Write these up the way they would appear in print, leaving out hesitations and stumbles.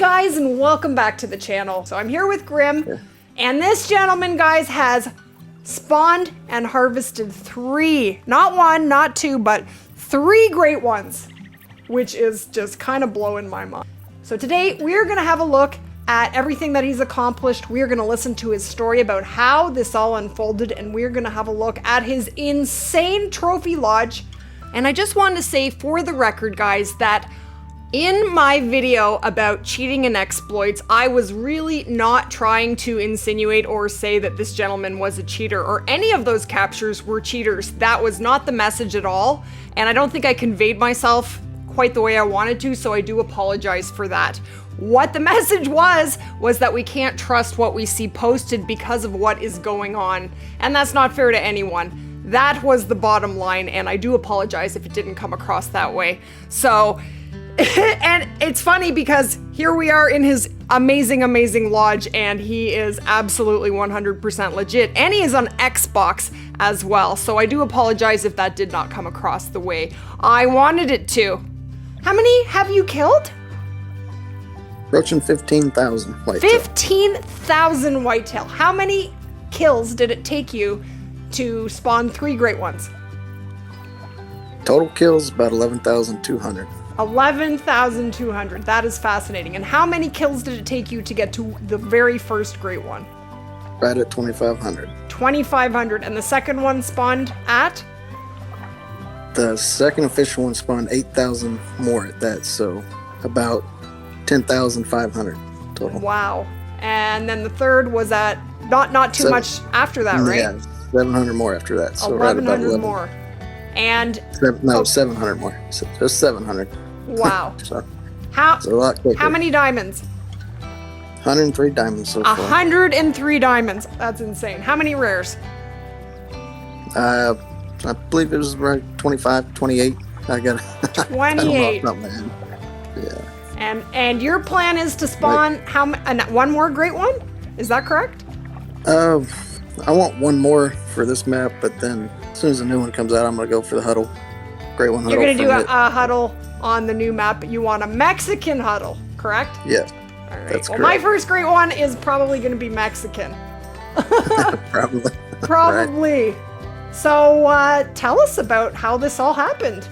guys, and welcome back to the channel. So I'm here with Grim, and this gentleman, guys, has spawned and harvested 3, not 1, not 2, but 3 great ones, which is just kind of blowing my mind. So today we're gonna have a look at everything that he's accomplished. We're gonna listen to his story about how this all unfolded, and we're gonna have a look at his insane trophy lodge. And I just wanted to say for the record, guys, that in my video about cheating and exploits, I was really not trying to insinuate or say that this gentleman was a cheater or any of those captures were cheaters. That was not the message at all, and I don't think I conveyed myself quite the way I wanted to, so I do apologize for that. What the message was that we can't trust what we see posted because of what is going on, and that's not fair to anyone. That was the bottom line, and I do apologize if it didn't come across that way. So, and it's funny because here we are in his amazing, amazing lodge, and he is absolutely 100% legit, and he is on Xbox as well. So I do apologize if that did not come across the way I wanted it to. How many have you killed? Approaching 15,000 whitetail. 15,000 whitetail. How many kills did it take you to spawn 3 great ones? Total kills about 11,200. 11,200. That is fascinating. And how many kills did it take you to get to the very first great one? Right at 2,500. 2,500. And the second one spawned at? The second official one spawned 8,000 more at that, so about 10,500 total. Wow. And then the third was at not too much after that, right? Yeah, 700 more after that. So 1,100 right about 11. more. And 700 more. So just 700. Wow. So how it's a lot quicker. How many diamonds? 103 diamonds so far. 103 diamonds. That's insane. How many rares? I believe it was right 25, 28. I got 28. Yeah. And your plan is to spawn one more great one? Is that correct? I want one more for this map, but then as soon as a new one comes out, I'm gonna go for the huddle. Great one huddle. You're gonna do a huddle on the new map, but you want a Mexican huddle, correct? Yeah. All right. That's well, correct. my first great one is probably gonna be Mexican. Probably. Probably. Right. So tell us about how this all happened.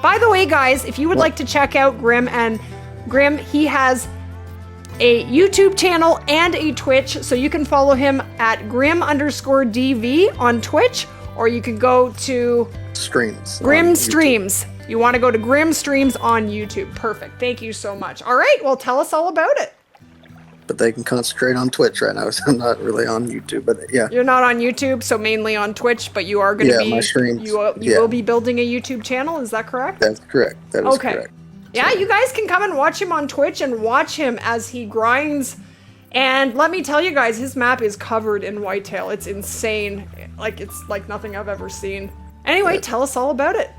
By the way, guys, if you would like to check out Grim, he has a YouTube channel and a Twitch, so you can follow him at Grim_DV on Twitch, or you can go to Grim Streams. You want to go to Grim Streams on YouTube. Perfect. Thank you so much. All right, well, tell us all about it. But they can concentrate on Twitch right now. So I'm not really on YouTube, but yeah. You're not on YouTube, so mainly on Twitch, but you are going to be. My streams. You will be building a YouTube channel. Is that correct? That's correct. That is correct. Yeah, you guys can come and watch him on Twitch and watch him as he grinds. And let me tell you guys, his map is covered in whitetail. It's insane. It's like nothing I've ever seen. Anyway, tell us all about it.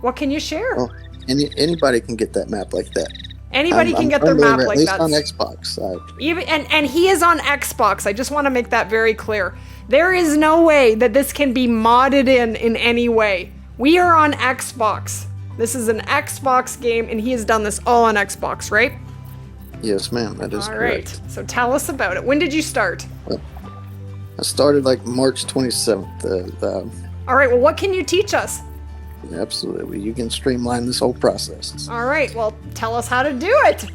What can you share? Well, anybody can get that map like that. Anybody can get their map like that. At least on Xbox. And he is on Xbox. I just want to make that very clear. There is no way that this can be modded in any way. We are on Xbox. This is an Xbox game, and he has done this all on Xbox, right? Yes, ma'am. That is correct. All right. So tell us about it. When did you start? Well, I started like March 27th. All right. Well, what can you teach us? Absolutely. You can streamline this whole process. All right. Well, tell us how to do it.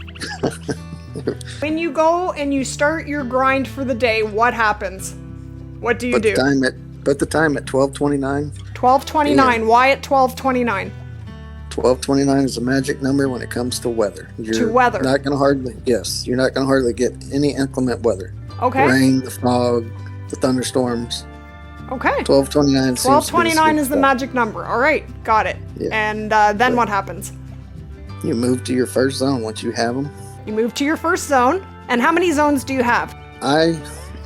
When you go and you start your grind for the day, what happens? What do you do? Put the time at 12:29. 12:29. Why at 12:29? 12:29 is a magic number when it comes to weather. You're not going to hardly get any inclement weather. Okay. Rain, the fog, the thunderstorms. Okay. 12:29. 12:29 is the magic number. All right, got it. Yeah. And then what happens? You move to your first zone once you have them. You move to your first zone. And how many zones do you have? I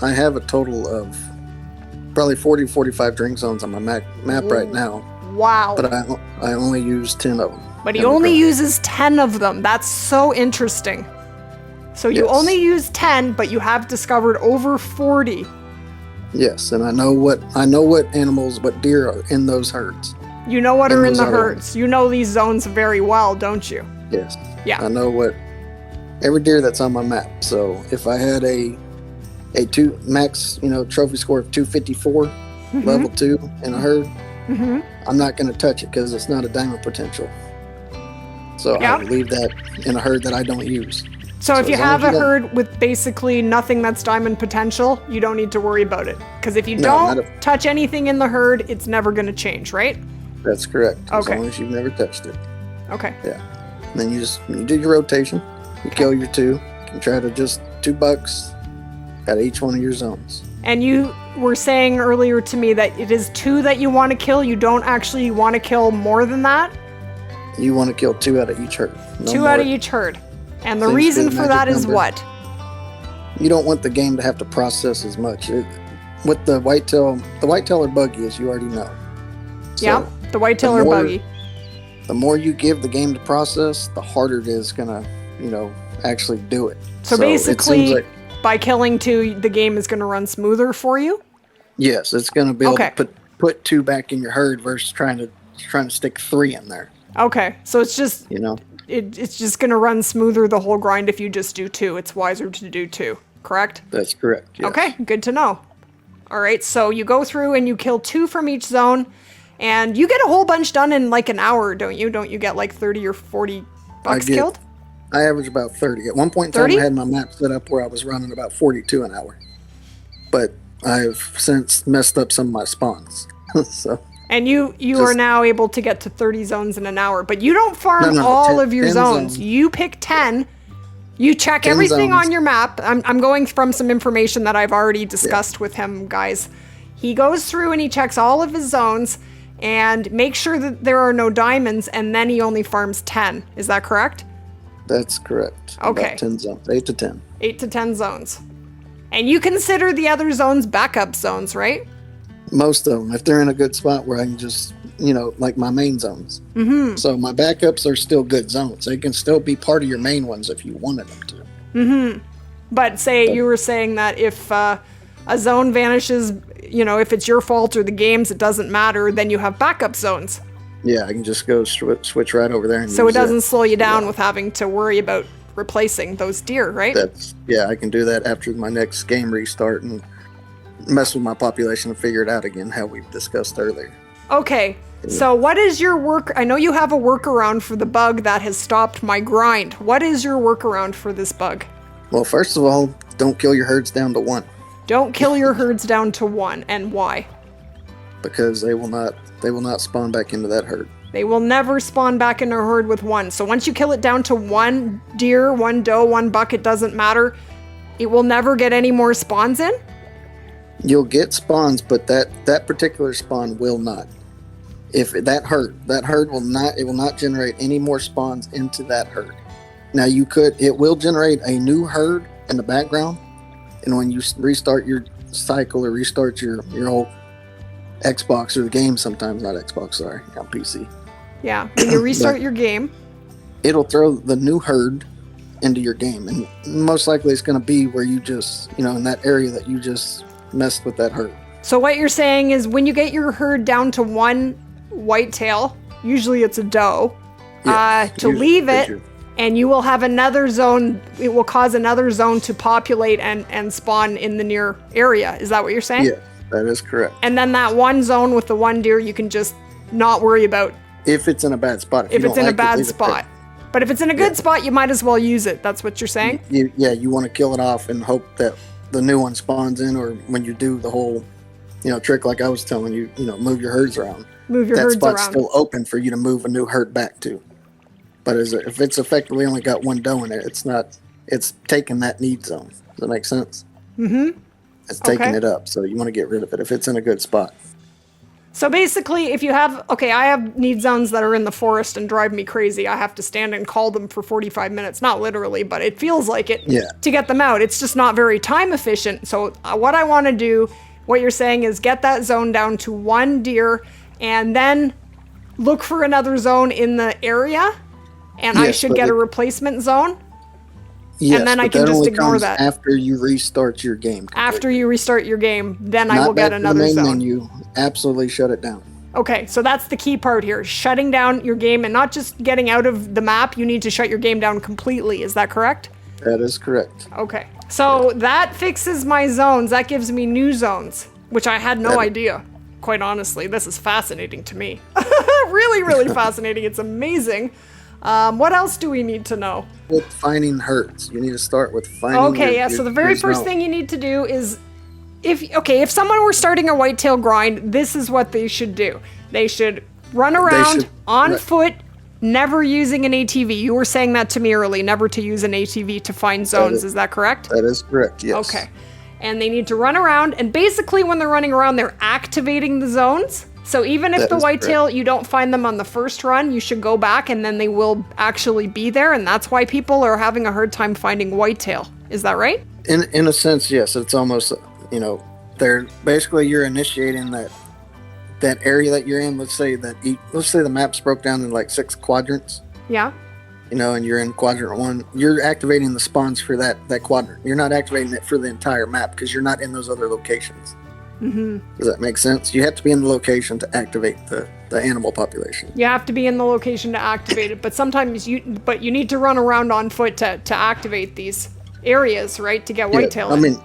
have a total of probably 40, 45 drink zones on my map right now. Wow. But I only use 10 of them. But he only uses 10 of them. That's so interesting. So you only use 10, but you have discovered over 40. Yes, and I know what animals, what deer are in those herds. You know what are in the herds. You know these zones very well, don't you? Yes. Yeah. I know what every deer that's on my map. So if I had a two max, trophy score of 254, level 2 in a herd, I'm not going to touch it because it's not a diamond potential. So I would leave that in a herd that I don't use. So if you have a herd with basically nothing that's diamond potential, you don't need to worry about it. Because if you don't touch anything in the herd, it's never going to change, right? That's correct. As long as you've never touched it. Okay. Yeah. And then you do your rotation. You kill your 2. You can try to just 2 bucks at each one of your zones. And you were saying earlier to me that it is 2 that you want to kill. You don't actually want to kill more than that? You want to kill 2 out of each herd. 2 out of each herd. And the reason for that is what? You don't want the game to have to process as much. With the whitetail are buggy, as you already know. So the whitetail are buggy. The more you give the game to process, the harder it is going to, actually do it. So basically, by killing 2, the game is going to run smoother for you? Yes, it's going to be able to put 2 back in your herd versus trying to stick 3 in there. Okay, so it's just it's just going to run smoother the whole grind if you just do 2. It's wiser to do 2, correct? That's correct, yes. Okay, good to know. All right, so you go through and you kill 2 from each zone, and you get a whole bunch done in like an hour, don't you? Don't you get like 30 or 40 bucks killed? I average about 30. At one point in time, I had my map set up where I was running about 42 an hour. But I've since messed up some of my spawns. And you are now able to get to 30 zones in an hour, but you don't farm all of your zones. You pick 10. You check everything on your map. I'm going from some information that I've already discussed with him, guys. He goes through and he checks all of his zones and makes sure that there are no diamonds, and then he only farms 10. Is that correct? That's correct. Okay. About 10 zones. 8 to 10. 8 to 10 zones. And you consider the other zones backup zones, right? Most of them, if they're in a good spot where I can just, like my main zones. So my backups are still good zones. They can still be part of your main ones if you wanted them to. But you were saying that if a zone vanishes, if it's your fault or the game's, it doesn't matter, then you have backup zones. Yeah, I can just go switch right over there. And so it doesn't slow you down with having to worry about replacing those deer, right? I can do that after my next game restart and mess with my population and figure it out again, how we've discussed earlier. Okay, so what is your work? I know you have a workaround for the bug that has stopped my grind. What is your workaround for this bug? Well, first of all, don't kill your herds down to 1. Don't kill your herds down to 1, and why? Because they will not spawn back into that herd. They will never spawn back in a herd with 1. So once you kill it down to 1 deer, 1 doe, 1 buck, it doesn't matter. It will never get any more spawns in? You'll get spawns, but that particular spawn will not. If that herd will not generate any more spawns into that herd. Now it will generate a new herd in the background, and when you restart your cycle or restart your whole Xbox or the game, sometimes not Xbox, sorry, on PC. Yeah, when you restart your game, it'll throw the new herd into your game, and most likely it's going to be where you just, in that area that you just messed with that herd. So what you're saying is when you get your herd down to 1 whitetail, usually it's a doe, to leave it, and you will have another zone, it will cause another zone to populate and spawn in the near area. Is that what you're saying? Yeah, that is correct. And then that 1 zone with the 1 deer, you can just not worry about. If it's in a bad spot. If it's in a bad spot. But if it's in a good spot, you might as well use it. That's what you're saying? You want to kill it off and hope that the new one spawns in, or when you do the whole, trick like I was telling you, move your herds around. Move your herds around. That spot's still open for you to move a new herd back to. But if it's effectively only got 1 doe in it, it's taking that need zone. Does that make sense? It's taking it up, so you want to get rid of it if it's in a good spot. So basically, if you have, I have need zones that are in the forest and drive me crazy. I have to stand and call them for 45 minutes. Not literally, but it feels like it to get them out. It's just not very time efficient. So what I want to do, what you're saying is get that zone down to 1 deer and then look for another zone in the area. And I should get a replacement zone? Yes, and then I can just ignore that. After you restart your game. After you restart your game, then I will get another zone. Then you absolutely shut it down. Okay, so that's the key part here. Shutting down your game and not just getting out of the map. You need to shut your game down completely. Is that correct? That is correct. Okay. So that fixes my zones. That gives me new zones, which I had no idea. Quite honestly, this is fascinating to me. Really, really fascinating. It's amazing. What else do we need to know? With finding herds, you need to start with finding. Okay, yeah. So the very first thing you need to do is, if someone were starting a whitetail grind, this is what they should do. They should run around on foot, never using an ATV. You were saying that to me early, never to use an ATV to find zones. Is that correct? That is correct, yes. Okay. And they need to run around, and basically when they're running around, they're activating the zones. So even if the whitetail, you don't find them on the first run, you should go back and then they will actually be there. And that's why people are having a hard time finding whitetail. Is that right? In a sense, yes. It's almost, they're basically, you're initiating that area that you're in. Let's say the map's broke down in like 6 quadrants. Yeah. And you're in quadrant 1. You're activating the spawns for that quadrant. You're not activating it for the entire map because you're not in those other locations. Mm-hmm. Does that make sense? You have to be in the location to activate the animal population. You have to be in the location to activate it, but sometimes you need to run around on foot to activate these areas, right? To get whitetail. I mean,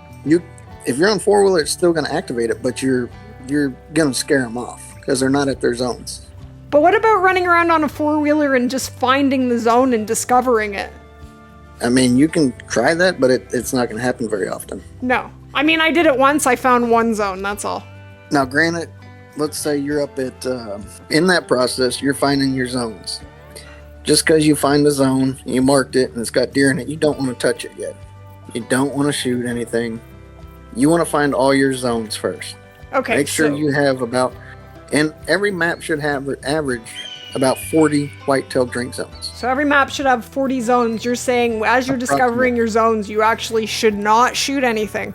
if you're on 4-wheeler, it's still going to activate it, but you're going to scare them off because they're not at their zones. But what about running around on a 4-wheeler and just finding the zone and discovering it? I mean, you can try that, but it's not going to happen very often. No. I mean, I did it once. I found one zone. That's all. Now, granted, let's say you're up at, in that process, you're finding your zones. Just because you find the zone, you marked it, and it's got deer in it, you don't want to touch it yet. You don't want to shoot anything. You want to find all your zones first. Okay. Make sure you have and every map should have average about 40 whitetail drink zones. So every map should have 40 zones. You're saying as you're discovering your zones, you actually should not shoot anything.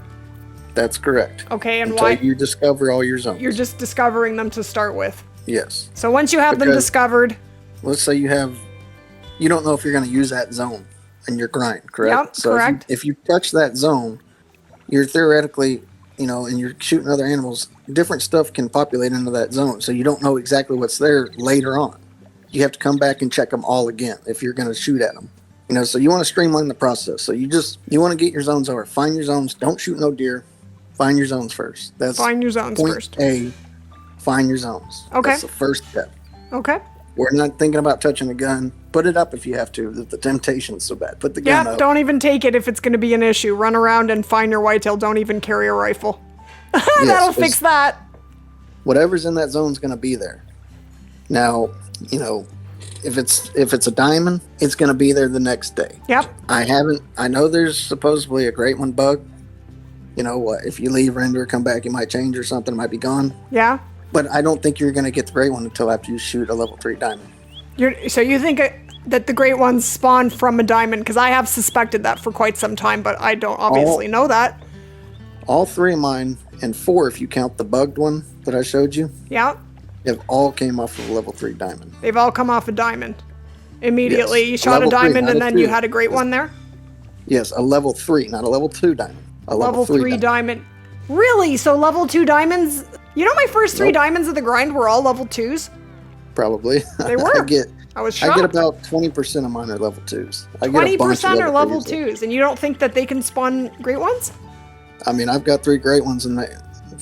That's correct. Okay, and until why? You discover all your zones. You're just discovering them to start with. Yes. So once you have them discovered. Let's say you don't know if you're going to use that zone in your grind, correct? Yep, so correct. If you touch that zone, you're theoretically, and you're shooting other animals, different stuff can populate into that zone. So you don't know exactly what's there later on. You have to come back and check them all again if you're going to shoot at them. So you want to streamline the process. So you want to get your zones over. Find your zones. Don't shoot no deer. Find your zones first. Find your zones first. Find your zones. Okay. That's the first step. Okay. We're not thinking about touching a gun. Put it up if you have to. The temptation's so bad. Put the gun up. Don't even take it if it's going to be an issue. Run around and find your whitetail. Don't even carry a rifle. That'll fix that. Whatever's in that zone's going to be there. Now, if it's a diamond, it's going to be there the next day. Yep. I know there's supposedly a great one bug. If you leave, render, come back, it might change or something. It might be gone. Yeah. But I don't think you're going to get the great one until after you shoot a level 3 diamond. So you think that the great ones spawn from a diamond? Because I have suspected that for quite some time, but I don't obviously know that. All 3 of mine, and 4 if you count the bugged one that I showed you. Yeah. Have all came off of a level 3 diamond. They've all come off a diamond. Immediately. Yes. You shot a diamond and then you had a great one there? Yes, a level 3, not a level 2 diamond. A level 3 diamond. Really? So level 2 diamonds? My first 3 diamonds of the grind were all level 2s? Probably. They were. I was shocked. I get about 20% of mine are level 2s. 20% are level 2s, and you don't think that they can spawn great ones? I mean, I've got 3 great ones, and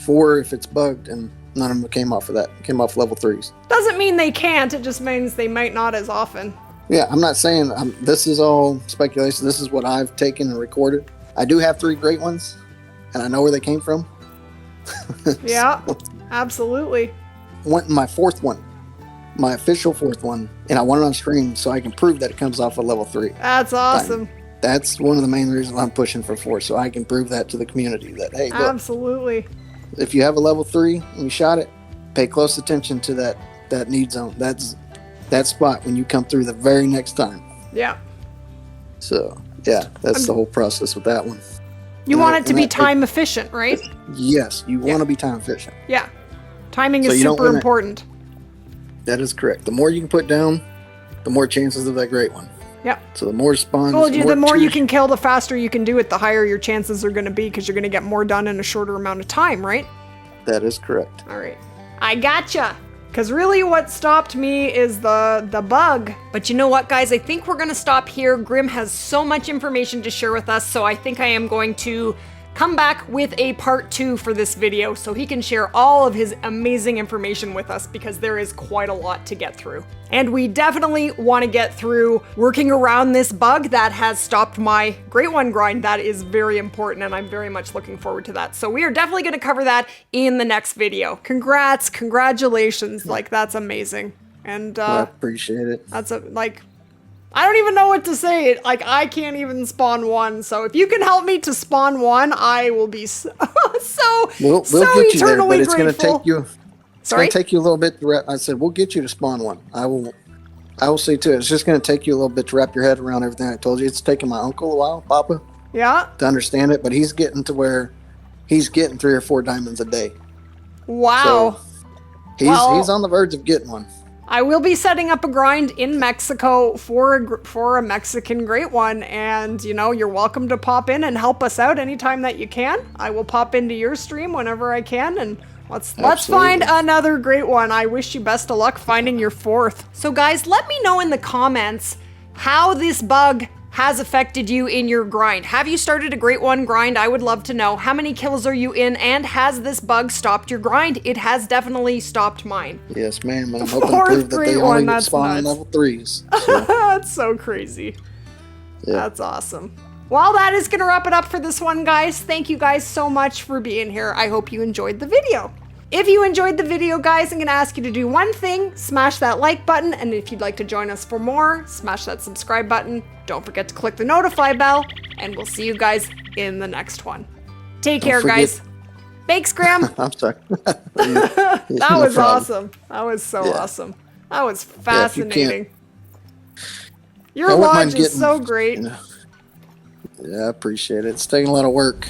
4 if it's bugged, and none of them came off of that. Came off level 3s. Doesn't mean they can't. It just means they might not as often. Yeah, I'm not saying this is all speculation. This is what I've taken and recorded. I do have 3 great ones, and I know where they came from. Yeah, absolutely. Went in my 4th one, my official 4th one, and I want it on stream so I can prove that it comes off a level 3. That's awesome. That's one of the main reasons I'm pushing for 4, so I can prove that to the community that, hey, look, absolutely. If you have a level 3 and you shot it, pay close attention to that need zone. That's that spot when you come through the very next time. Yeah. So, yeah, that's the whole process with that one. You want it to be time efficient, right? Yes, you want to be time efficient. Yeah. Timing is super important. That is correct. The more you can put down, the more chances of that great one. Yep. So the more spawns... Well, the more you can kill, the faster you can do it, the higher your chances are going to be because you're going to get more done in a shorter amount of time, right? That is correct. All right. I gotcha. Because really what stopped me is the bug. But you know what, guys? I think we're going to stop here. Grim has so much information to share with us, so I think I am going to come back with a part 2 for this video so he can share all of his amazing information with us, because there is quite a lot to get through. And we definitely want to get through working around this bug that has stopped my Great One grind. That is very important, and I'm very much looking forward to that. So we are definitely going to cover that in the next video. Congrats, congratulations, like that's amazing. And I appreciate it. that's I don't even know what to say. Like, I can't even spawn one. So if you can help me to spawn one, I will be so We'll so get you there, but eternally it's going to grateful. take you. It's going to take you a little bit. I said we'll get you to spawn one. I will see to it. It's just going to take you a little bit to wrap your head around everything I told you. It's taken my uncle a while, Papa, Yeah. to understand it, but he's getting to where he's getting 3 or 4 diamonds a day. Wow. So he's on the verge of getting one. I will be setting up a grind in Mexico for a Mexican Great One, and you know, you're welcome to pop in and help us out anytime that you can. I will pop into your stream whenever I can, and let's find another Great One. I wish you best of luck finding your 4th. So guys, let me know in the comments how this bug has affected you in your grind. Have you started a Great One grind? I would love to know. How many kills are you in, and has this bug stopped your grind? It has definitely stopped mine. Yes, ma'am. And I'm hoping to prove that they only get spawned on level 3s. So. That's so crazy. Yeah. That's awesome. Well, that is going to wrap it up for this one, guys. Thank you guys so much for being here. I hope you enjoyed the video. If you enjoyed the video, guys, I'm going to ask you to do one thing. Smash that like button, and if you'd like to join us for more, smash that subscribe button. Don't forget to click the notify bell, and we'll see you guys in the next one. Take care, guys. Thanks, Graham. I'm sorry. That was awesome. That was so awesome. That was fascinating. Your lodge is so great. Yeah, I appreciate it. It's taking a lot of work.